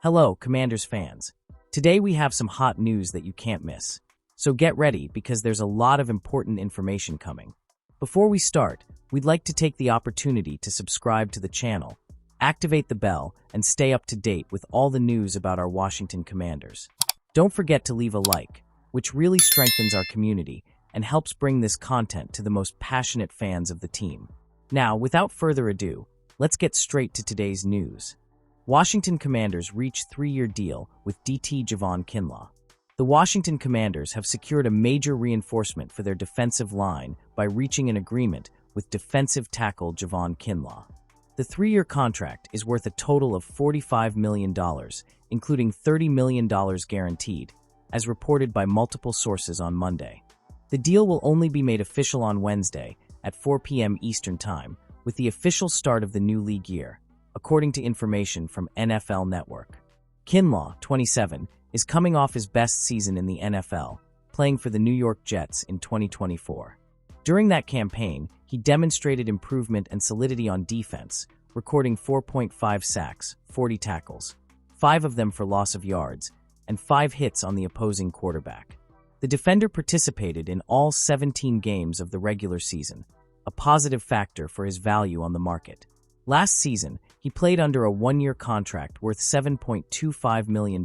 Hello, Commanders fans. Today we have some hot news that you can't miss. So get ready because there's a lot of important information coming. Before we start, we'd like to take the opportunity to subscribe to the channel, activate the bell, and stay up to date with all the news about our Washington Commanders. Don't forget to leave a like, which really strengthens our community and helps bring this content to the most passionate fans of the team. Now, without further ado, let's get straight to today's news. Washington Commanders reach 3-year deal with DT Javon Kinlaw. The Washington Commanders have secured a major reinforcement for their defensive line by reaching an agreement with defensive tackle Javon Kinlaw. The 3-year contract is worth a total of $45 million, including $30 million guaranteed, as reported by multiple sources on Monday. The deal will only be made official on Wednesday at 4 p.m. Eastern Time, with the official start of the new league year, according to information from NFL Network. Kinlaw, 27, is coming off his best season in the NFL, playing for the New York Jets in 2024. During that campaign, he demonstrated improvement and solidity on defense, recording 4.5 sacks, 40 tackles, 5 of them for loss of yards, and 5 hits on the opposing quarterback. The defender participated in all 17 games of the regular season, a positive factor for his value on the market. Last season, he played under a 1-year contract worth $7.25 million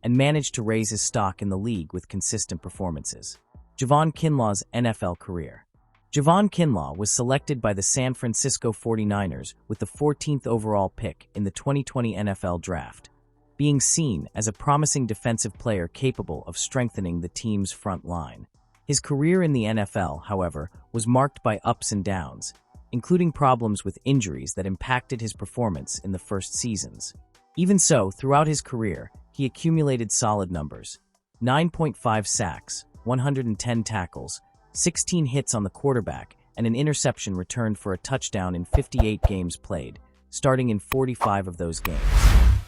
and managed to raise his stock in the league with consistent performances. Javon Kinlaw's NFL career. Javon Kinlaw was selected by the San Francisco 49ers with the 14th overall pick in the 2020 NFL Draft, being seen as a promising defensive player capable of strengthening the team's front line. His career in the NFL, however, was marked by ups and downs, including problems with injuries that impacted his performance in the first seasons. Even so, throughout his career, he accumulated solid numbers: 9.5 sacks, 110 tackles, 16 hits on the quarterback, and an interception returned for a touchdown in 58 games played, starting in 45 of those games.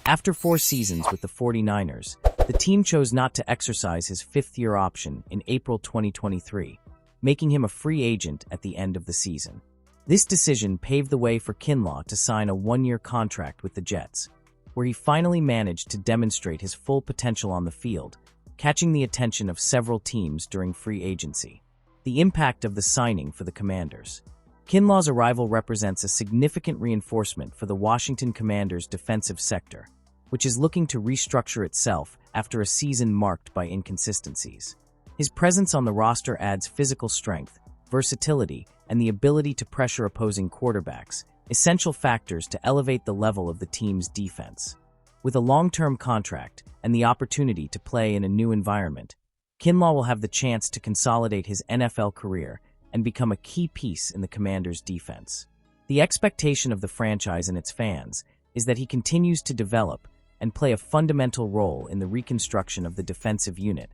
After 4 seasons with the 49ers, the team chose not to exercise his 5th-year option in April 2023, making him a free agent at the end of the season. This decision paved the way for Kinlaw to sign a 1-year contract with the Jets, where he finally managed to demonstrate his full potential on the field, catching the attention of several teams during free agency. The impact of the signing for the Commanders. Kinlaw's arrival represents a significant reinforcement for the Washington Commanders' defensive sector, which is looking to restructure itself after a season marked by inconsistencies. His presence on the roster adds physical strength, versatility, and the ability to pressure opposing quarterbacks, essential factors to elevate the level of the team's defense. With a long-term contract and the opportunity to play in a new environment, Kinlaw will have the chance to consolidate his NFL career and become a key piece in the Commanders' defense. The expectation of the franchise and its fans is that he continues to develop and play a fundamental role in the reconstruction of the defensive unit,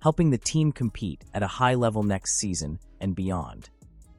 helping the team compete at a high level next season and beyond.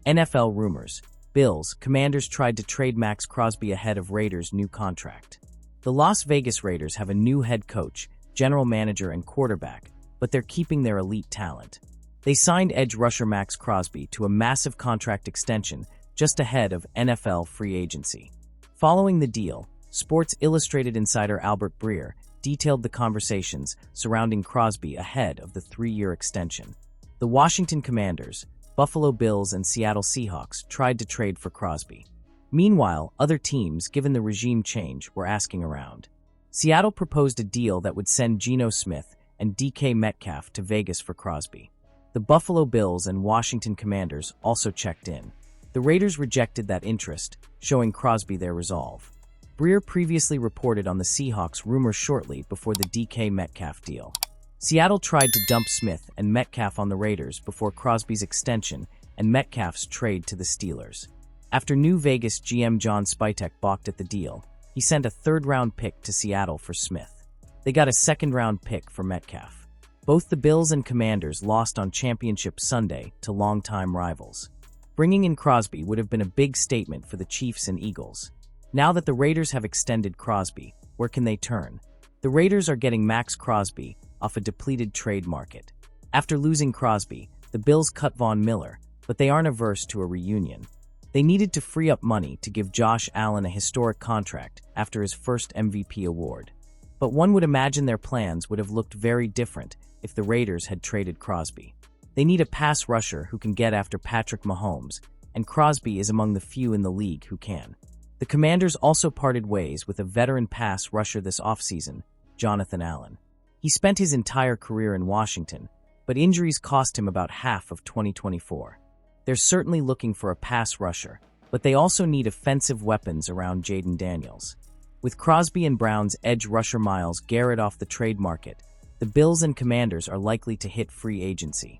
NFL rumors. Bills, Commanders tried to trade Max Crosby ahead of Raiders' new contract. The Las Vegas Raiders have a new head coach, general manager, and quarterback, but they're keeping their elite talent. They signed edge rusher Max Crosby to a massive contract extension just ahead of NFL free agency. Following the deal, Sports Illustrated insider Albert Breer detailed the conversations surrounding Crosby ahead of the 3-year extension. The Washington Commanders, Buffalo Bills, and Seattle Seahawks tried to trade for Crosby. Meanwhile, other teams, given the regime change, were asking around. Seattle proposed a deal that would send Geno Smith and DK Metcalf to Vegas for Crosby. The Buffalo Bills and Washington Commanders also checked in. The Raiders rejected that interest, showing Crosby their resolve. Breer previously reported on the Seahawks rumors shortly before the DK Metcalf deal. Seattle tried to dump Smith and Metcalf on the Raiders before Crosby's extension and Metcalf's trade to the Steelers. After New Vegas GM John Spytek balked at the deal, he sent a 3rd-round pick to Seattle for Smith. They got a 2nd-round pick for Metcalf. Both the Bills and Commanders lost on Championship Sunday to longtime rivals. Bringing in Crosby would have been a big statement for the Chiefs and Eagles. Now that the Raiders have extended Crosby, where can they turn? The Raiders are getting Max Crosby off a depleted trade market. After losing Crosby, the Bills cut Von Miller, but they aren't averse to a reunion. They needed to free up money to give Josh Allen a historic contract after his first MVP award. But one would imagine their plans would have looked very different if the Raiders had traded Crosby. They need a pass rusher who can get after Patrick Mahomes, and Crosby is among the few in the league who can. The Commanders also parted ways with a veteran pass rusher this offseason, Jonathan Allen. He spent his entire career in Washington, but injuries cost him about half of 2024. They're certainly looking for a pass rusher, but they also need offensive weapons around Jaden Daniels. With Crosby and Brown's edge rusher Myles Garrett off the trade market, the Bills and Commanders are likely to hit free agency.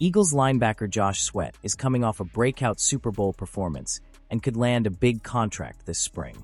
Eagles linebacker Josh Sweat is coming off a breakout Super Bowl performance and could land a big contract this spring.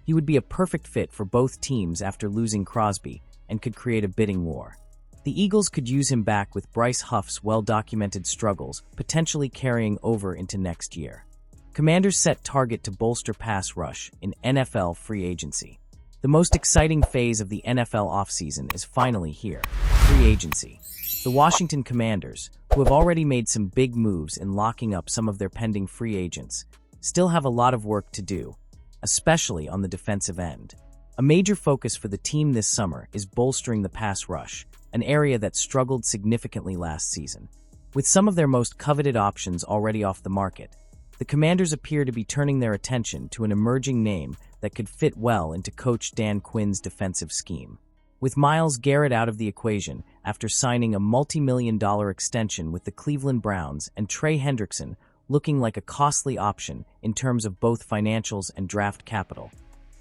He would be a perfect fit for both teams after losing Crosby and could create a bidding war. The Eagles could use him back with Bryce Huff's well-documented struggles potentially carrying over into next year. Commanders set target to bolster pass rush in NFL free agency. The most exciting phase of the NFL offseason is finally here, free agency. The Washington Commanders, who have already made some big moves in locking up some of their pending free agents, still have a lot of work to do, especially on the defensive end. A major focus for the team this summer is bolstering the pass rush, an area that struggled significantly last season. With some of their most coveted options already off the market, the Commanders appear to be turning their attention to an emerging name that could fit well into Coach Dan Quinn's defensive scheme. With Myles Garrett out of the equation after signing a multi-million-dollar extension with the Cleveland Browns and Trey Hendrickson looking like a costly option in terms of both financials and draft capital,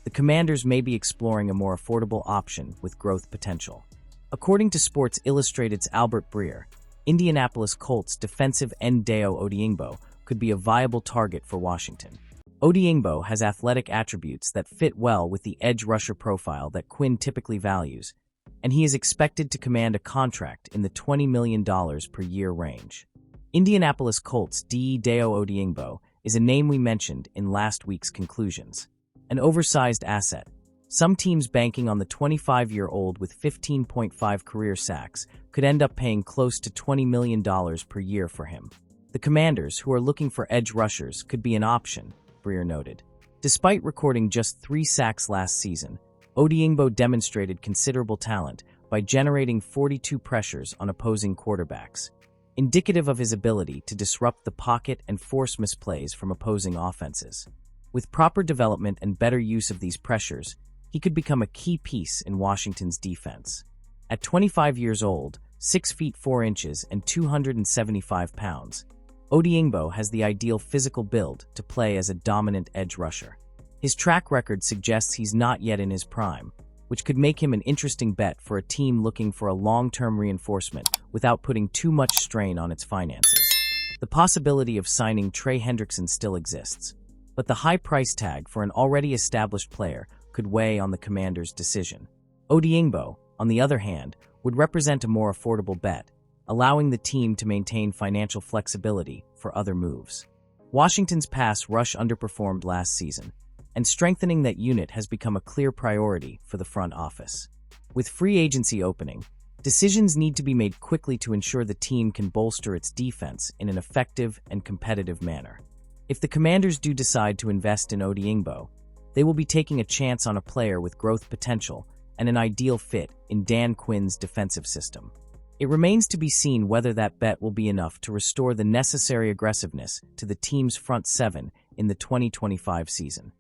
the Commanders may be exploring a more affordable option with growth potential. According to Sports Illustrated's Albert Breer, Indianapolis Colts defensive end Dayo Odeyingbo could be a viable target for Washington. Odeyingbo has athletic attributes that fit well with the edge rusher profile that Quinn typically values, and he is expected to command a contract in the $20 million per year range. Indianapolis Colts Dayo Odeyingbo is a name we mentioned in last week's conclusions. An oversized asset. Some teams banking on the 25-year-old with 15.5 career sacks could end up paying close to $20 million per year for him. The Commanders, who are looking for edge rushers, could be an option, Breer noted. Despite recording just 3 sacks last season, Odeyingbo demonstrated considerable talent by generating 42 pressures on opposing quarterbacks, indicative of his ability to disrupt the pocket and force misplays from opposing offenses. With proper development and better use of these pressures, he could become a key piece in Washington's defense. At 25 years old, 6 feet 4 inches and 275 pounds, Odeyingbo has the ideal physical build to play as a dominant edge rusher. His track record suggests he's not yet in his prime, which could make him an interesting bet for a team looking for a long-term reinforcement without putting too much strain on its finances. The possibility of signing Trey Hendrickson still exists, but the high price tag for an already established player could weigh on the Commanders' decision. Odeyingbo, on the other hand, would represent a more affordable bet, allowing the team to maintain financial flexibility for other moves. Washington's pass rush underperformed last season, and strengthening that unit has become a clear priority for the front office. With free agency opening, decisions need to be made quickly to ensure the team can bolster its defense in an effective and competitive manner. If the Commanders do decide to invest in Odeyingbo, they will be taking a chance on a player with growth potential and an ideal fit in Dan Quinn's defensive system. It remains to be seen whether that bet will be enough to restore the necessary aggressiveness to the team's front seven in the 2025 season.